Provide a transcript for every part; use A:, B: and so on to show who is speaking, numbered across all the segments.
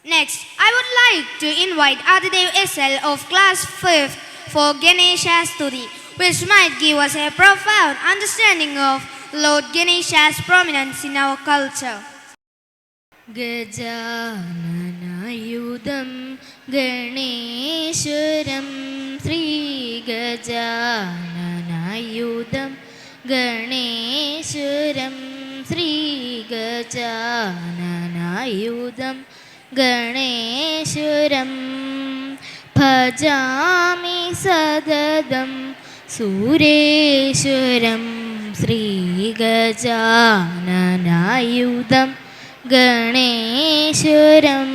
A: Next, I would like to invite Adidev SL of class 5th for Ganesha Stuti, which might give us a profound understanding of Lord Ganesha's prominence in our culture.
B: ഗജാനനയുധം ഗണേശ്വരം Shri ഗജാനനയുധം ഗണേശ്വരം Shri ഗജാനനയുധം ഗണേശ്വരം ഭജാമി സതതം സുരേശ്വരം ശ്രീ ഗജാനനയുധം ഗണേശ്വരം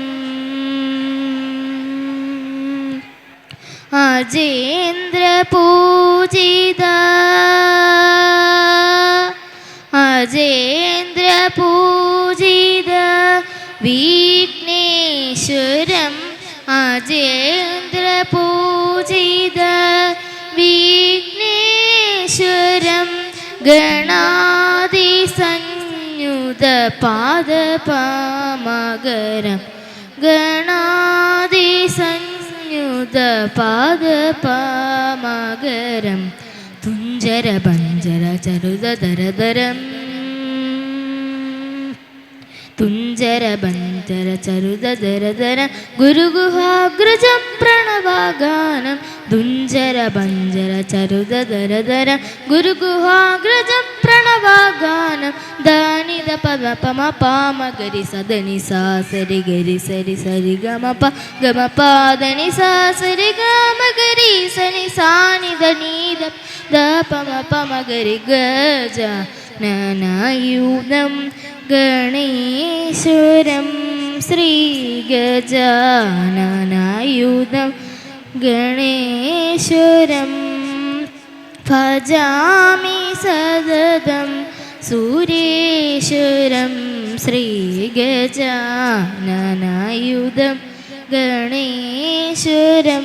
B: അജേന്ദ്രപൂജിത അജേന്ദ്രപൂജിത വിഘ്നേശ്വരം അജേന്ദ്രപൂജിത വിഘ്നേശ്വരം ഗണാതിസഞ്യുത പാദപാമകരം ഗണാതിസഞ്യുത പാദപാമകരം തുഞ്ചര ഭഞ്ജര ചരുതധരധരം തുഞ്ചര ഭഞ്ജര ചരുതധരധര ഗുരുഗുഹാഗ്രജം പ്രണവാഗാനം ദുഞ്ചര ഭഞ്ജര ചരുതധരധര ഗുരുഗുഹാഗ്രജം പ്രണവാഗാനം ദാനിത പദ പമ പാമ ഗരി സദനി സാ സരി ഗരി സരി സരി ഗമ പ ഗമ പാദനി സാ സരി ഗമ ഗരി സനി സാനിധ നീത ദ പമ പമ ഗരി ഗജ നനായുധം ഗണേശ്വരം ശ്രീ ഗജാനനയുധം ഗണേശ്വരം ഭജാമി സതതം സുരേശ്വരം ശ്രീ ഗജാനനയുധം ഗണേശ്വരം